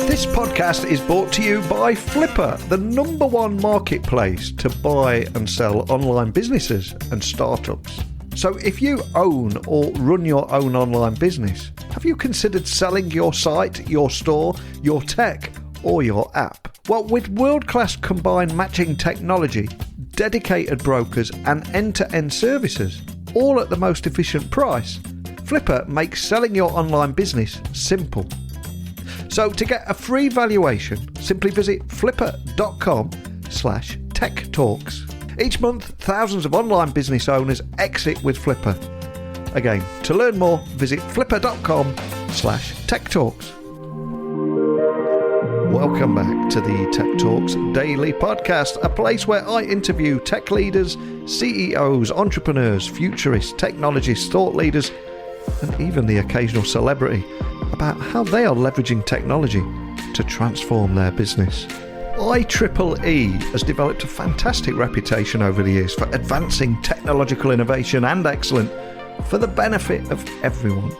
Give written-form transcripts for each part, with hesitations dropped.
This podcast is brought to you by Flipper, the number one marketplace to buy and sell online businesses and startups. So if you own or run your own online business, have you considered selling your site, your store, your tech, or your app? Well, with world-class combined matching technology, dedicated brokers and end-to-end services, all at the most efficient price, Flipper makes selling your online business simple. So to get a free valuation, simply visit flipper.com/techtalks. Each month, thousands of online business owners exit with Flipper. Again, to learn more, visit flipper.com/techtalks. Welcome back to the Tech Talks Daily Podcast, a place where I interview tech leaders, CEOs, entrepreneurs, futurists, technologists, thought leaders, and even the occasional celebrity about how they are leveraging technology to transform their business. IEEE has developed a fantastic reputation over the years for advancing technological innovation and excellence for the benefit of everyone.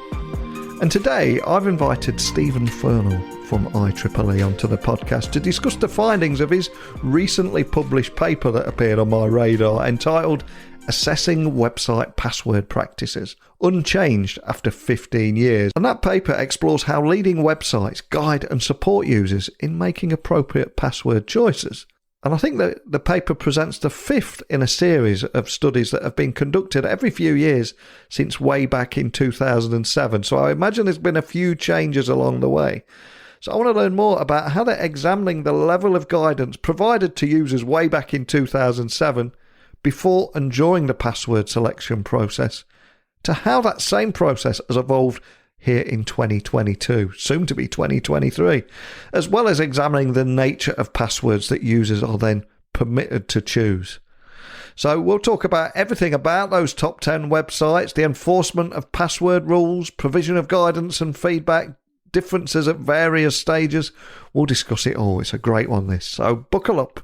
And today I've invited Stephen Furnell from IEEE onto the podcast to discuss the findings of his recently published paper that appeared on my radar entitled Assessing Website Password Practices, Unchanged After 15 Years. And that paper explores how leading websites guide and support users in making appropriate password choices. And I think that the paper presents the fifth in a series of studies that have been conducted every few years since way back in 2007. So I imagine there's been a few changes along the way. So I want to learn more about how they're examining the level of guidance provided to users way back in 2007 before and during the password selection process, to how that same process has evolved here in 2022, soon to be 2023, as well as examining the nature of passwords that users are then permitted to choose. So we'll talk about everything about those top 10 websites, the enforcement of password rules, provision of guidance and feedback, differences at various stages. We'll discuss it all. It's a great one, this. So buckle up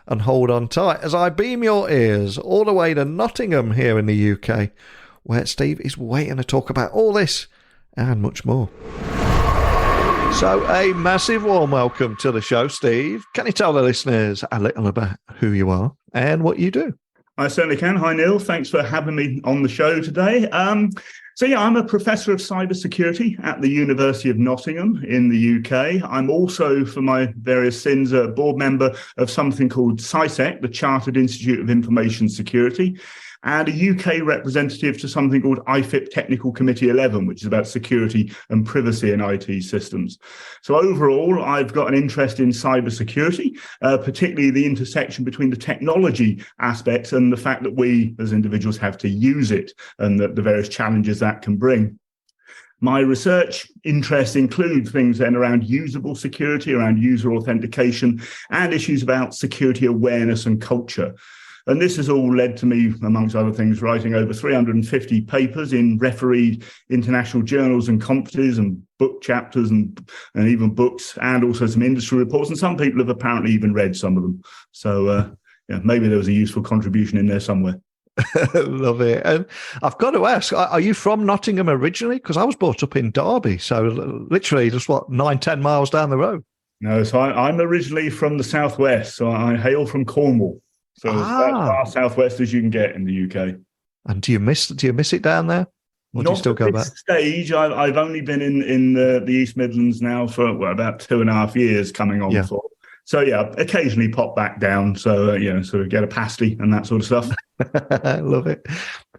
and hold on tight as I beam your ears all the way to Nottingham here in the UK, where Steve is waiting to talk about all this and much more. So a massive warm welcome to the show, Steve. Can you tell the listeners a little about who you are and what you do? I certainly can. Hi, Neil. Thanks for having me on the show today. I'm a professor of cybersecurity at the University of Nottingham in the UK. I'm also, for my various sins, a board member of something called CISEC, the Chartered Institute of Information Security, and a UK representative to something called IFIP Technical Committee 11, which is about security and privacy in IT systems. So overall, I've got an interest in cybersecurity, particularly the intersection between the technology aspects and the fact that we as individuals have to use it and the various challenges that can bring. My research interests include things then around usable security, around user authentication, and issues about security awareness and culture. And this has all led to me, amongst other things, writing over 350 papers in refereed international journals and conferences and book chapters and even books, and also some industry reports. And some people have apparently even read some of them. So maybe there was a useful contribution in there somewhere. Love it. And I've got to ask, are you from Nottingham originally? Because I was brought up in Derby, so literally just 9-10 miles down the road. No, so I'm originally from the southwest. So I hail from Cornwall. So as far southwest as you can get in the UK. And do you miss it down there? Or do you still go back? Not at this stage. I've only been in the East Midlands now for about 2.5 years coming on for. So occasionally pop back down. So sort of get a pasty and that sort of stuff. I love it.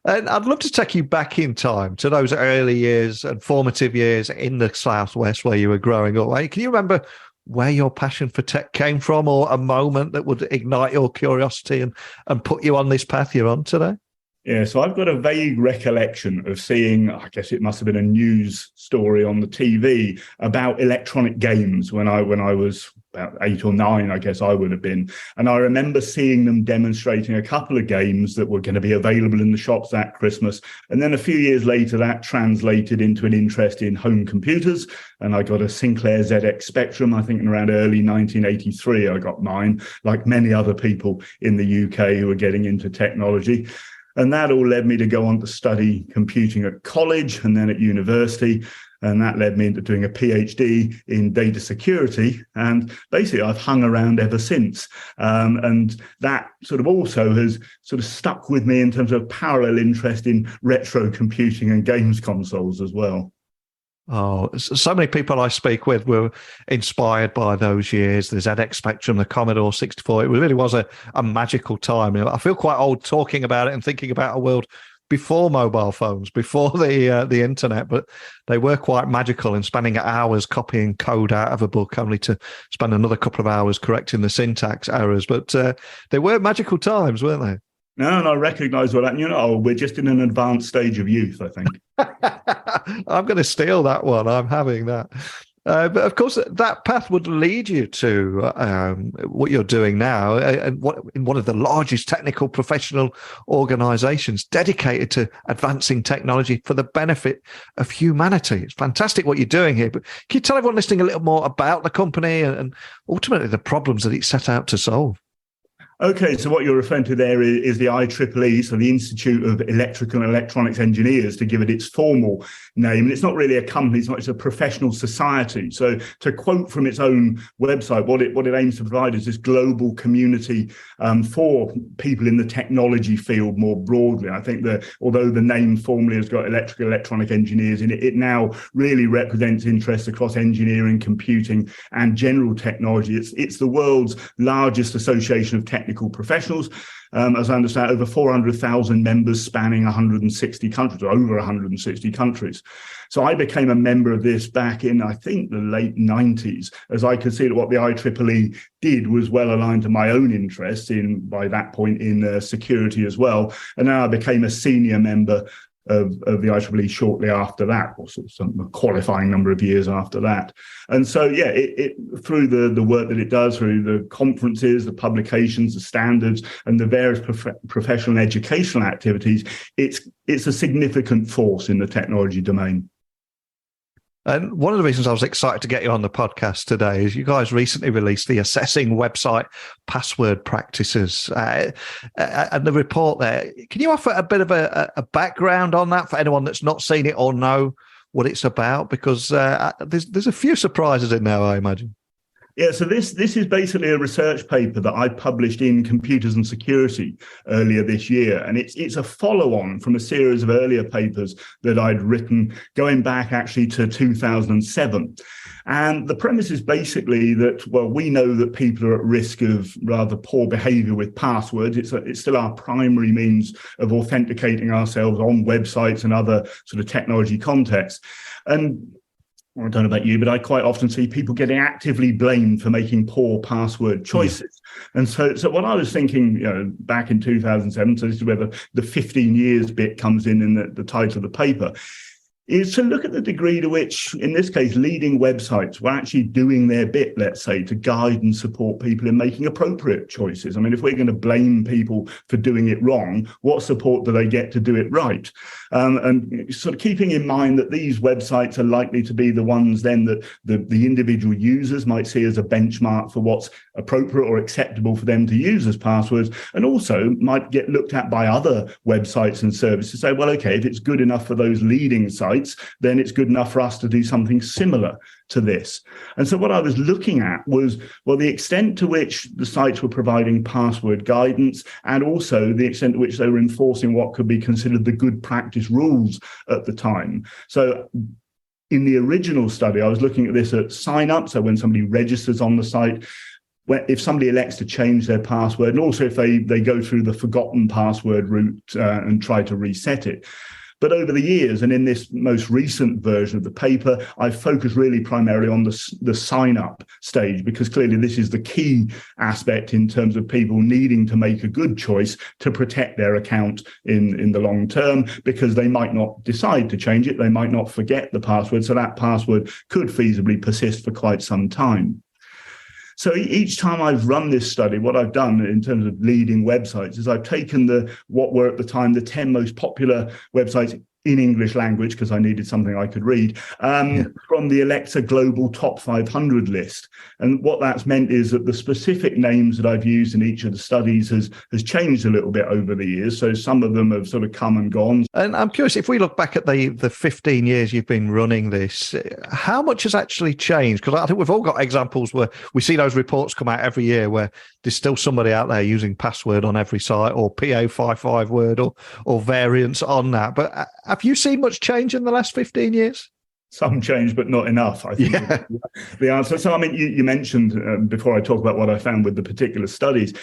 And I'd love to take you back in time to those early years and formative years in the southwest where you were growing up. Can you remember where your passion for tech came from, or a moment that would ignite your curiosity and put you on this path you're on today? Yeah, so I've got a vague recollection of seeing, I guess it must have been a news story on the TV about electronic games when I was about 8 or 9, I guess I would have been. And I remember seeing them demonstrating a couple of games that were going to be available in the shops that Christmas. And then a few years later, that translated into an interest in home computers. And I got a Sinclair ZX Spectrum, I think in around early 1983, I got mine, like many other people in the UK who were getting into technology. And that all led me to go on to study computing at college and then at university. And that led me into doing a PhD in data security. And basically, I've hung around ever since. And that sort of also has sort of stuck with me in terms of parallel interest in retro computing and games consoles as well. Oh, so many people I speak with were inspired by those years. The ZX Spectrum, the Commodore 64. It really was a magical time. I feel quite old talking about it and thinking about a world before mobile phones, before the internet, but they were quite magical, and spending hours copying code out of a book only to spend another couple of hours correcting the syntax errors. But they were magical times, weren't they? No, and I recognise all that. And we're just in an advanced stage of youth, I think. I'm going to steal that one. I'm having that. But of course, that path would lead you to what you're doing now, in one of the largest technical professional organisations dedicated to advancing technology for the benefit of humanity. It's fantastic what you're doing here. But can you tell everyone listening a little more about the company and ultimately the problems that it's set out to solve? Okay, so what you're referring to there is the IEEE, so the Institute of Electrical and Electronics Engineers, to give it its formal name. And it's not really a company, it's a professional society. So to quote from its own website, what it aims to provide is this global community for people in the technology field more broadly. I think that although the name formally has got electrical electronic engineers in it, it now really represents interests across engineering, computing, and general technology. It's the world's largest association of technical professionals. As I understand, over 400,000 members spanning 160 countries, or over 160 countries. So I became a member of this back in, I think, the late 90s, as I could see that what the IEEE did was well aligned to my own interests by that point, in security as well. And then I became a senior member of the IEEE shortly after that, or sort of some qualifying number of years after that. And so, yeah, it through the work that it does, through the conferences, the publications, the standards, and the various professional and educational activities, it's a significant force in the technology domain. And one of the reasons I was excited to get you on the podcast today is you guys recently released the Assessing Website Password Practices and the report there. Can you offer a bit of a background on that for anyone that's not seen it or know what it's about? Because there's a few surprises in there, I imagine. Yeah, so this is basically a research paper that I published in Computers and Security earlier this year. And it's a follow-on from a series of earlier papers that I'd written going back actually to 2007. And the premise is basically that, well, we know that people are at risk of rather poor behavior with passwords. It's still our primary means of authenticating ourselves on websites and other sort of technology contexts. And I don't know about you, but I quite often see people getting actively blamed for making poor password choices. Yeah. And so what I was thinking, back in 2007, so this is where the 15 years bit comes in the title of the paper, is to look at the degree to which, in this case, leading websites were actually doing their bit, let's say, to guide and support people in making appropriate choices. I mean, if we're going to blame people for doing it wrong, what support do they get to do it right? And sort of keeping in mind that these websites are likely to be the ones then that the individual users might see as a benchmark for what's appropriate or acceptable for them to use as passwords, and also might get looked at by other websites and services to say, well, okay, if it's good enough for those leading sites, then it's good enough for us to do something similar to this. And so what I was looking at was, well, the extent to which the sites were providing password guidance, and also the extent to which they were enforcing what could be considered the good practice rules at the time. So in the original study, I was looking at this at sign up. So when somebody registers on the site, if somebody elects to change their password, and also if they go through the forgotten password route and try to reset it. But over the years, and in this most recent version of the paper, I've focused really primarily on the sign-up stage, because clearly this is the key aspect in terms of people needing to make a good choice to protect their account in the long term, because they might not decide to change it. They might not forget the password. So that password could feasibly persist for quite some time. So each time I've run this study, what I've done in terms of leading websites is I've taken what were at the time the 10 most popular websites in English language because I needed something I could read, from the Alexa Global Top 500 list. And what that's meant is that the specific names that I've used in each of the studies has changed a little bit over the years. So some of them have sort of come and gone. And I'm curious, if we look back at the 15 years you've been running this, how much has actually changed? Because I think we've all got examples where we see those reports come out every year where there's still somebody out there using password on every site, or PO55 word, or variants on that. But have you seen much change in the last 15 years? Some change, but not enough, I think, the answer. So, I mean, you mentioned before I talk about what I found with the particular studies,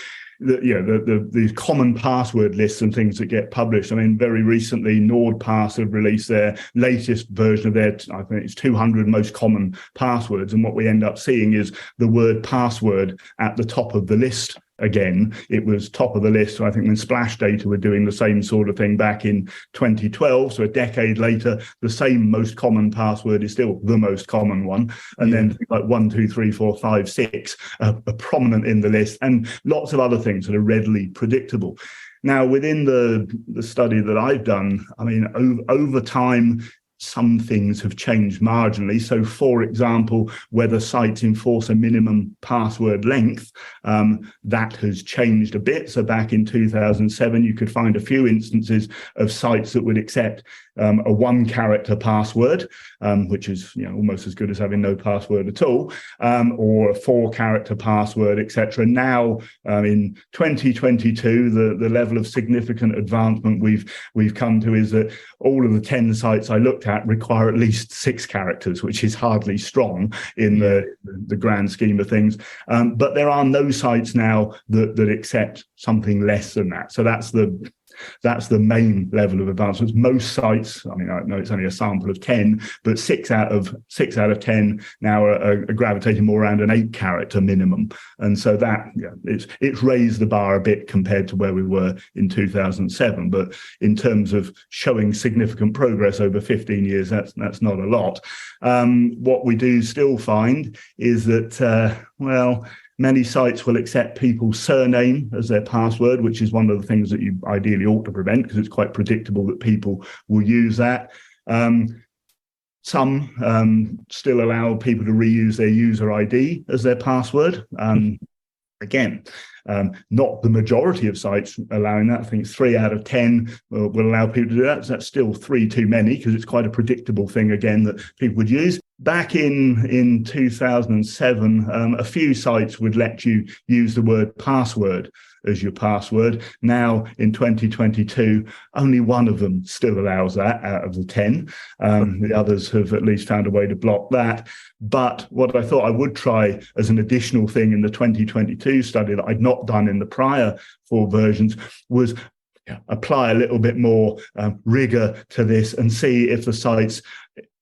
the common password lists and things that get published. I mean, very recently, NordPass have released their latest version of their, I think it's 200 most common passwords. And what we end up seeing is the word password at the top of the list. Again, it was top of the list. So I think when Splash Data were doing the same sort of thing back in 2012, so a decade later, the same most common password is still the most common one. And then like 1, 2, 3, 4, 5, 6 are prominent in the list, and lots of other things that are readily predictable. Now, within the study that I've done, I mean, over time, some things have changed marginally. So, for example, whether sites enforce a minimum password length, that has changed a bit. So back in 2007, you could find a few instances of sites that would accept a one-character password, which is almost as good as having no password at all, or a 4-character password, etc. Now, in 2022, the level of significant advancement we've come to is that all of the 10 sites I looked at require at least 6 characters, which is hardly strong in the grand scheme of things. But there are no sites now that accept something less than that. So that's the main level of advancements. Most sites, I mean, I know it's only a sample of 10, but 6 out of 10 now are gravitating more around an 8-character minimum. And so that, it's raised the bar a bit compared to where we were in 2007. But in terms of showing significant progress over 15 years, that's not a lot. What we do still find is that, many sites will accept people's surname as their password, which is one of the things that you ideally ought to prevent, because it's quite predictable that people will use that. Some still allow people to reuse their user ID as their password. Again, not the majority of sites allowing that. I think 3 out of 10 will allow people to do that. So that's still 3 too many, because it's quite a predictable thing, again, that people would use. Back in 2007, a few sites would let you use the word password as your password. Now, in 2022, only one of them still allows that out of the 10. The others have at least found a way to block that. But what I thought I would try as an additional thing in the 2022 study that I'd not done in the prior 4 versions was apply a little bit more rigor to this and see if the sites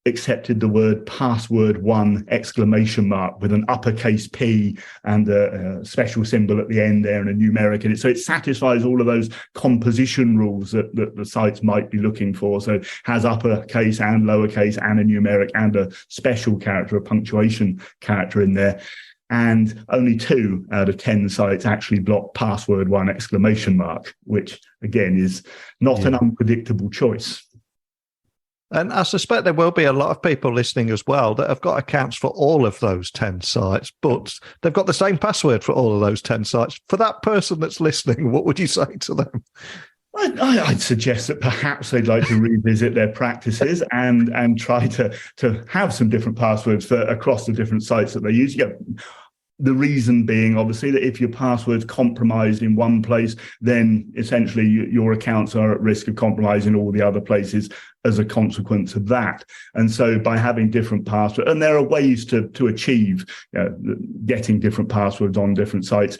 accepted the word password 1 exclamation mark with an uppercase P and a special symbol at the end there and a numeric in it. So it satisfies all of those composition rules that the sites might be looking for. So it has uppercase and lowercase and a numeric and a special character, a punctuation character in there. And only 2 out of 10 sites actually block password 1 exclamation mark, which again is not an unpredictable choice. And I suspect there will be a lot of people listening as well that have got accounts for all of those 10 sites, but they've got the same password for all of those 10 sites. For that person that's listening, what would you say to them? I'd suggest that perhaps they'd like to revisit their practices and try to have some different passwords across the different sites that they use. The reason being, obviously, that if your password's compromised in one place, then essentially your accounts are at risk of compromising all the other places as a consequence of that. And so by having different passwords, and there are ways to achieve getting different passwords on different sites,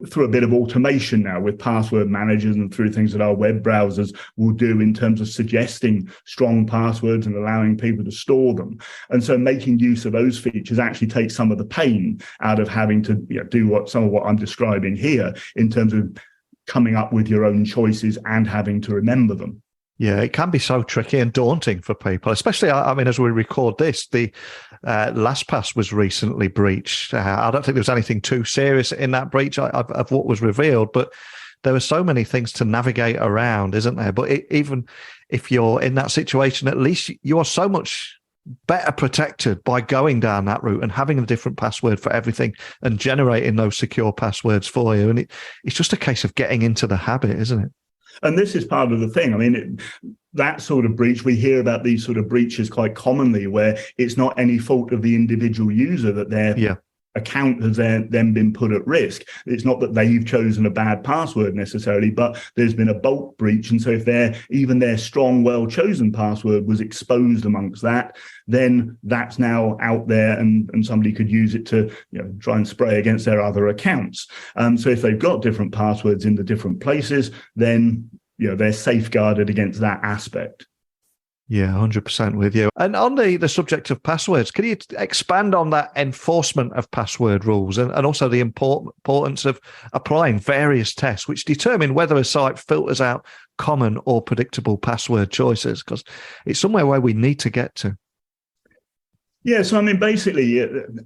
through a bit of automation now with password managers and through things that our web browsers will do in terms of suggesting strong passwords and allowing people to store them. And so making use of those features actually takes some of the pain out of having to do some of what I'm describing here in terms of coming up with your own choices and having to remember them. Yeah, it can be so tricky and daunting for people, especially, I mean, as we record this, the LastPass was recently breached. I don't think there was anything too serious in that breach of what was revealed, but there are so many things to navigate around, isn't there? But even if you're in that situation, at least you are so much better protected by going down that route and having a different password for everything and generating those secure passwords for you. And it's just a case of getting into the habit, isn't it? And this is part of the thing. I mean, that sort of breach, we hear about these sort of breaches quite commonly where it's not any fault of the individual user that their account has then been put at risk. It's not that they've chosen a bad password necessarily, but there's been a bulk breach. And so if even their strong, well-chosen password was exposed amongst that, then that's now out there and somebody could use it to try and spray against their other accounts. So if they've got different passwords in the different places, then they're safeguarded against that aspect. Yeah, 100% with you. And on the subject of passwords, can you expand on that enforcement of password rules and also the importance of applying various tests which determine whether a site filters out common or predictable password choices? Because it's somewhere where we need to get to. Yeah, so I mean, basically,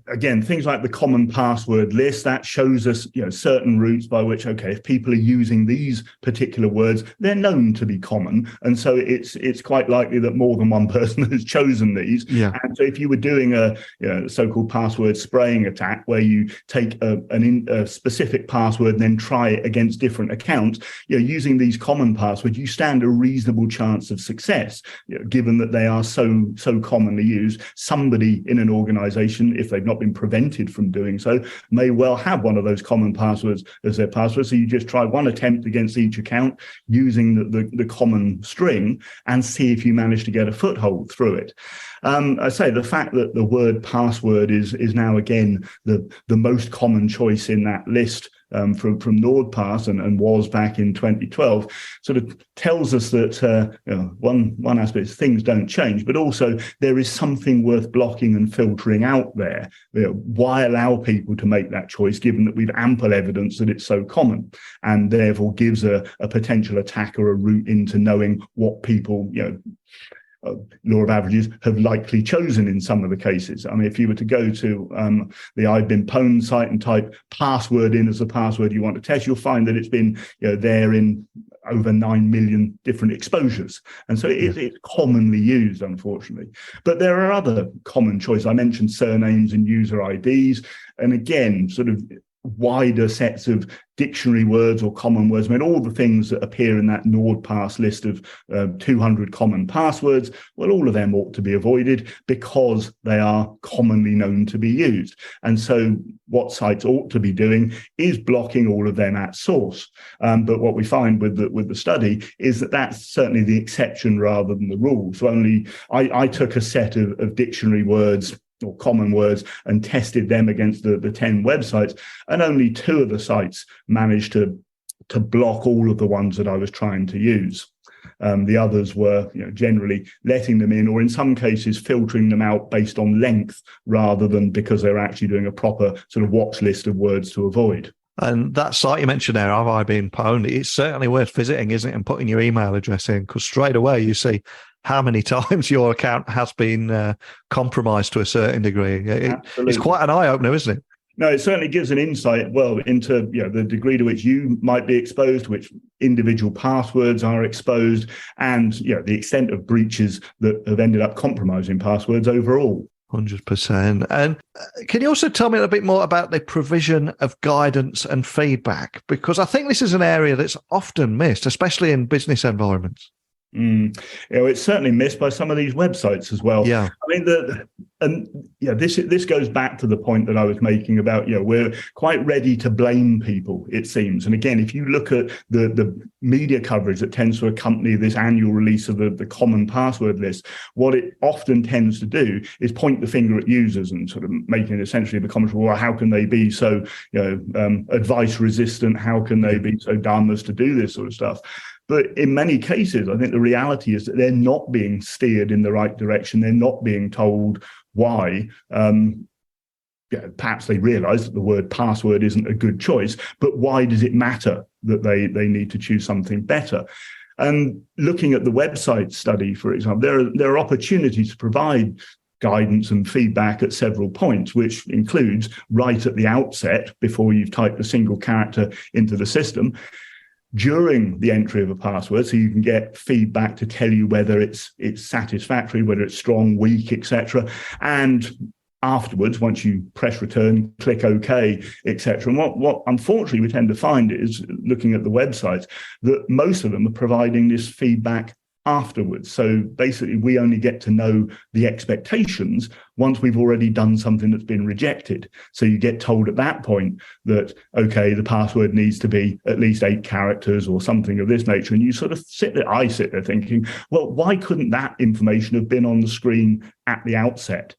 again, things like the common password list, that shows us, certain routes by which, okay, if people are using these particular words, they're known to be common. And so it's quite likely that more than one person has chosen these. Yeah. And so if you were doing a so-called password spraying attack, where you take a specific password and then try it against different accounts, using these common passwords, you stand a reasonable chance of success, given that they are so commonly used. Somebody in an organization, if they've not been prevented from doing so, may well have one of those common passwords as their password. So you just try one attempt against each account using the common string and see if you manage to get a foothold through it. I say the fact that the word password is now again the most common choice in that list from NordPass and was back in 2012, sort of tells us that one aspect is things don't change, but also there is something worth blocking and filtering out there. Why allow people to make that choice, given that we've ample evidence that it's so common, and therefore gives a potential attacker a route into knowing what people, law of averages, have likely chosen in some of the cases. I mean, if you were to go to the I've been pwned site and type password in as the password you want to test, you'll find that it's been there in over 9 million different exposures. And so it's commonly used, unfortunately. But there are other common choices. I mentioned surnames and user IDs. And again, sort of wider sets of dictionary words or common words. I mean, all the things that appear in that NordPass list of 200 common passwords, well, all of them ought to be avoided because they are commonly known to be used. And so what sites ought to be doing is blocking all of them at source. But what we find with the study is that that's certainly the exception rather than the rule. So I took a set of dictionary words or common words and tested them against the 10 websites, and only 2 of the sites managed to block all of the ones that I was trying to use. The others were generally letting them in, or in some cases filtering them out based on length rather than because they're actually doing a proper sort of watch list of words to avoid. And that site you mentioned there, Have I Been Pwned, it's certainly worth visiting, isn't it, and putting your email address in, because straight away you see how many times your account has been compromised to a certain degree. It's quite an eye-opener, isn't it? No, it certainly gives an insight, into the degree to which you might be exposed, to which individual passwords are exposed, and the extent of breaches that have ended up compromising passwords overall. 100%. And can you also tell me a little bit more about the provision of guidance and feedback? Because I think this is an area that's often missed, especially in business environments. It's certainly missed by some of these websites as well. Yeah. I mean, this goes back to the point that I was making about, we're quite ready to blame people, it seems. And again, if you look at the media coverage that tends to accompany this annual release of the common password list, what it often tends to do is point the finger at users and sort of making essentially the comment, well, how can they be so, advice resistant? How can they be so dumb as to do this sort of stuff? But in many cases, I think the reality is that they're not being steered in the right direction. They're not being told why. Perhaps they realize that the word password isn't a good choice, but why does it matter that they need to choose something better? And looking at the website study, for example, there are opportunities to provide guidance and feedback at several points, which includes right at the outset, before you've typed a single character into the system. during the entry of a password, so you can get feedback to tell you whether it's satisfactory, whether it's strong, weak, etc. And afterwards, once you press return, click OK, etc. And what unfortunately we tend to find is, looking at the websites, that most of them are providing this feedback afterwards. So basically, we only get to know the expectations once we've already done something that's been rejected. So you get told at that point that, okay, the password needs to be at least 8 characters or something of this nature. And you sort of I sit there thinking, well, why couldn't that information have been on the screen at the outset?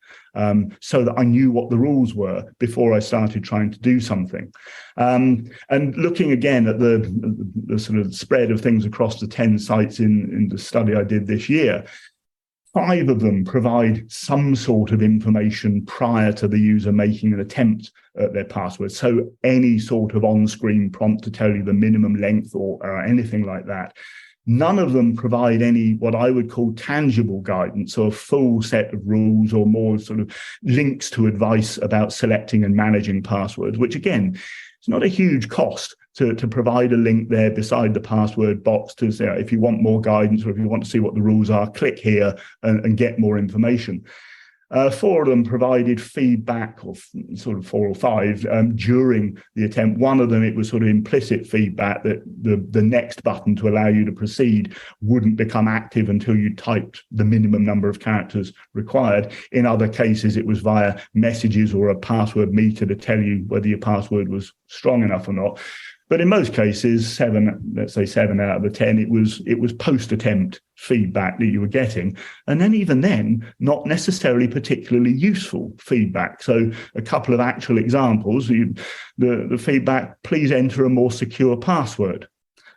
So that I knew what the rules were before I started trying to do something. And looking again at the sort of spread of things across the 10 sites in the study I did this year, 5 of them provide some sort of information prior to the user making an attempt at their password. So any sort of on-screen prompt to tell you the minimum length or anything like that. None of them provide any what I would call tangible guidance or a full set of rules or more sort of links to advice about selecting and managing passwords, which again, it's not a huge cost to provide a link there beside the password box to say, if you want more guidance or if you want to see what the rules are, click here and get more information. 4 of them provided feedback, or sort of 4 or 5, during the attempt. One of them, it was sort of implicit feedback that the next button to allow you to proceed wouldn't become active until you typed the minimum number of characters required. In other cases, it was via messages or a password meter to tell you whether your password was strong enough or not. But in most cases, let's say 7 out of the 10, it was post-attempt feedback that you were getting. And then even then, not necessarily particularly useful feedback. So a couple of actual examples, the feedback, please enter a more secure password.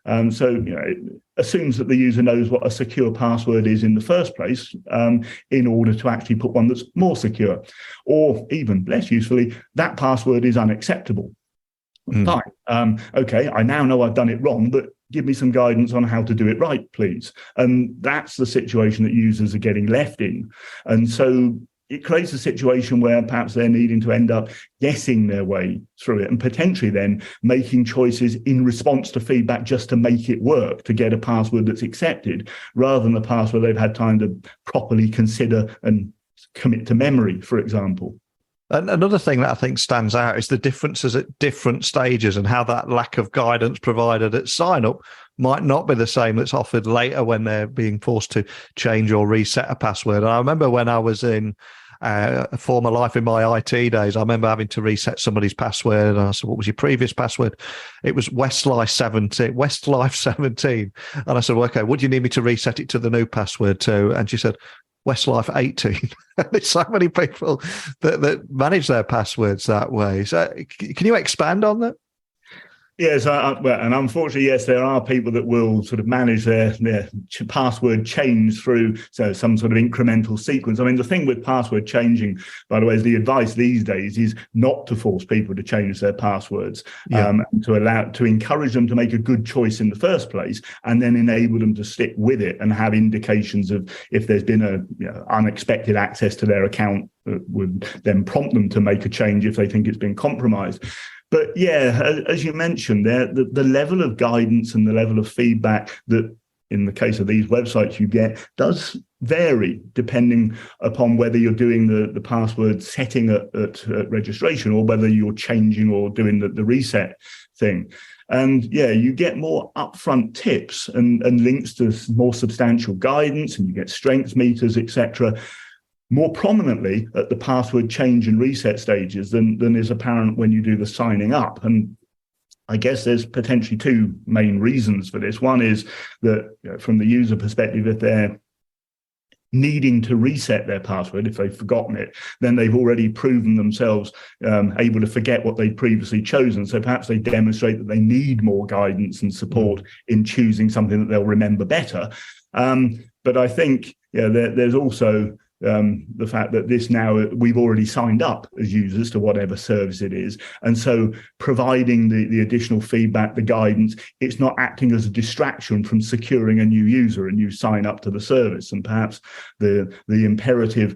So it assumes that the user knows what a secure password is in the first place, in order to actually put one that's more secure. Or even less usefully, that password is unacceptable. Fine. Okay, I now know I've done it wrong, but give me some guidance on how to do it right, please. And that's the situation that users are getting left in. And so it creates a situation where perhaps they're needing to end up guessing their way through it and potentially then making choices in response to feedback just to make it work, to get a password that's accepted, rather than the password they've had time to properly consider and commit to memory, for example. And another thing that I think stands out is the differences at different stages and how that lack of guidance provided at sign-up might not be the same that's offered later when they're being forced to change or reset a password. And I remember when I was in a former life in my IT days, I remember having to reset somebody's password. And I said, what was your previous password? It was Westlife 17. And I said, well, okay, would you need me to reset it to the new password too? And she said, Westlife 18. There's so many people that manage their passwords that way. So can you expand on that? Yes, and unfortunately, yes, there are people that will sort of manage their password change through some sort of incremental sequence. I mean, the thing with password changing, by the way, is the advice these days is not to force people to change their passwords, to encourage them to make a good choice in the first place, and then enable them to stick with it and have indications of if there's been unexpected access to their account that would then prompt them to make a change if they think it's been compromised. But yeah, as you mentioned there, the level of guidance and the level of feedback that, in the case of these websites, you get does vary depending upon whether you're doing the password setting at registration or whether you're changing or doing the reset thing. And yeah, you get more upfront tips and links to more substantial guidance, and you get strength meters, etc., more prominently at the password change and reset stages than is apparent when you do the signing up. And I guess there's potentially 2 main reasons for this. One is that from the user perspective, if they're needing to reset their password, if they've forgotten it, then they've already proven themselves able to forget what they'd previously chosen. So perhaps they demonstrate that they need more guidance and support in choosing something that they'll remember better. But I think there's also the fact that this now we've already signed up as users to whatever service it is, and so providing the additional feedback, the guidance, it's not acting as a distraction from securing a new user, a new sign up to the service. And perhaps the imperative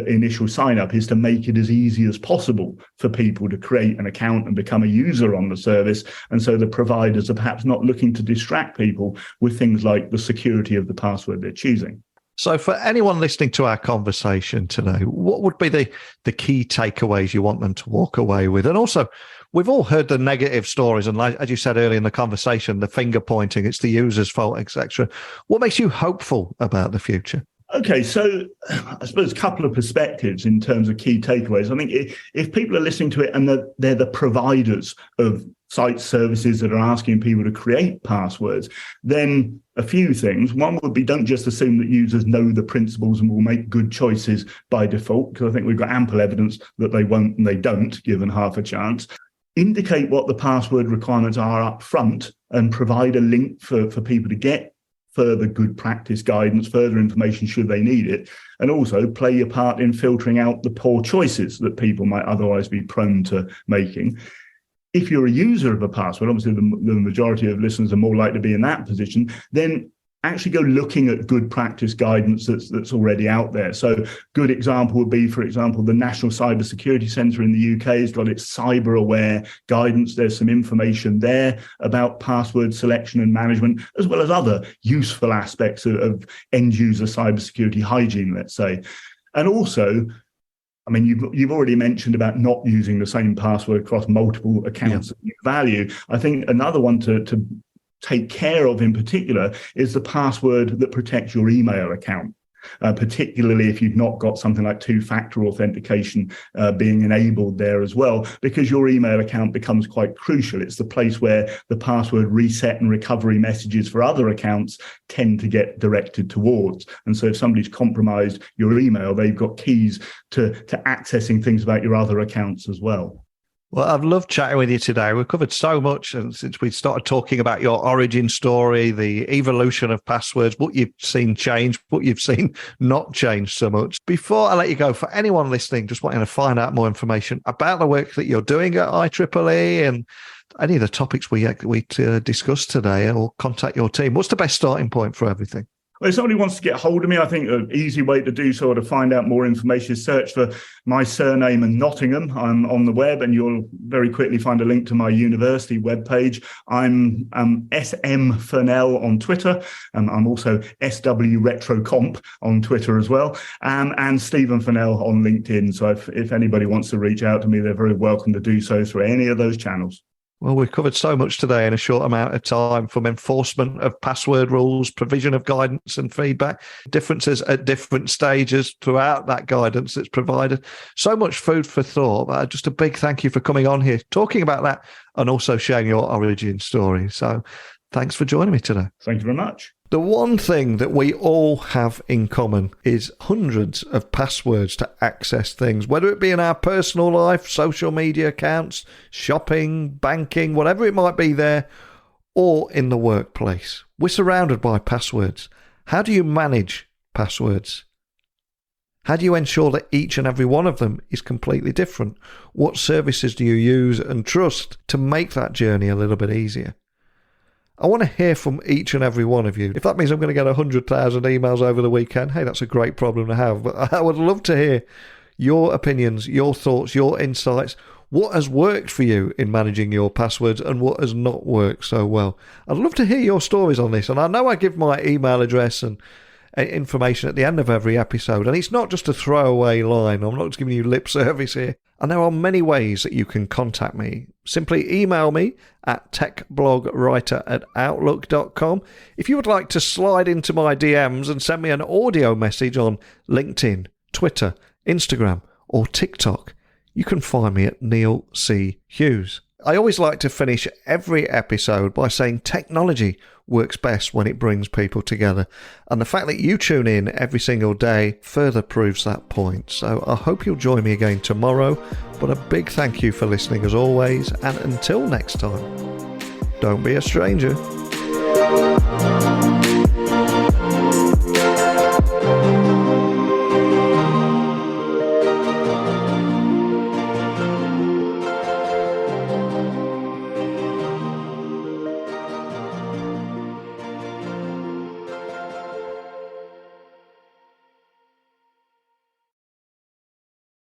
initial sign up is to make it as easy as possible for people to create an account and become a user on the service. And so the providers are perhaps not looking to distract people with things like the security of the password they're choosing. So for anyone listening to our conversation today, what would be the key takeaways you want them to walk away with? And also, we've all heard the negative stories, and like, as you said earlier in the conversation, the finger pointing, it's the user's fault, etc. What makes you hopeful about the future? Okay, so I suppose a couple of perspectives in terms of key takeaways. I think if people are listening to it and they're the providers of site services that are asking people to create passwords, then a few things. One would be, don't just assume that users know the principles and will make good choices by default, because I think we've got ample evidence that they won't and they don't, given half a chance. Indicate what the password requirements are up front and provide a link for people to get further good practice guidance, further information should they need it, and also play your part in filtering out the poor choices that people might otherwise be prone to making. If you're a user of a password, obviously the majority of listeners are more likely to be in that position, then actually go looking at good practice guidance that's already out there. So good example would be, for example, the National Cybersecurity Centre in the UK has got its cyber aware guidance. There's some information there about password selection and management, as well as other useful aspects of end user cybersecurity hygiene, let's say. And also, I mean, you've already mentioned about not using the same password across multiple accounts of value. I think another one to take care of in particular is the password that protects your email account, particularly if you've not got something like two-factor authentication being enabled there as well, because your email account becomes quite crucial. It's the place where the password reset and recovery messages for other accounts tend to get directed towards. And so if somebody's compromised your email, they've got keys to accessing things about your other accounts as well. Well, I've loved chatting with you today. We've covered so much, and since we started talking about your origin story, the evolution of passwords, what you've seen change, what you've seen not change so much. Before I let you go, for anyone listening, just wanting to find out more information about the work that you're doing at IEEE and any of the topics we discussed today, or contact your team, what's the best starting point for everything? Well, if somebody wants to get hold of me, I think an easy way to do so, to find out more information, is search for my surname and Nottingham. I'm on the web, and you'll very quickly find a link to my university webpage. I'm SM Furnell on Twitter. I'm also SW RetroComp on Twitter as well, and Stephen Furnell on LinkedIn. So if anybody wants to reach out to me, they're very welcome to do so through any of those channels. Well, we've covered so much today in a short amount of time, from enforcement of password rules, provision of guidance and feedback, differences at different stages throughout that guidance that's provided. So much food for thought. Just a big thank you for coming on here, talking about that, and also sharing your origin story. So thanks for joining me today. Thank you very much. The one thing that we all have in common is hundreds of passwords to access things, whether it be in our personal life, social media accounts, shopping, banking, whatever it might be there, or in the workplace. We're surrounded by passwords. How do you manage passwords? How do you ensure that each and every one of them is completely different? What services do you use and trust to make that journey a little bit easier? I want to hear from each and every one of you. If that means I'm going to get 100,000 emails over the weekend, hey, that's a great problem to have. But I would love to hear your opinions, your thoughts, your insights. What has worked for you in managing your passwords and what has not worked so well? I'd love to hear your stories on this. And I know I give my email address and information at the end of every episode. And it's not just a throwaway line. I'm not just giving you lip service here. And there are many ways that you can contact me. Simply email me at techblogwriter@outlook.com. If you would like to slide into my DMs and send me an audio message on LinkedIn, Twitter, Instagram, or TikTok, you can find me at Neil C. Hughes. I always like to finish every episode by saying technology works best when it brings people together. And the fact that you tune in every single day further proves that point. So I hope you'll join me again tomorrow. But a big thank you for listening as always. And until next time, don't be a stranger.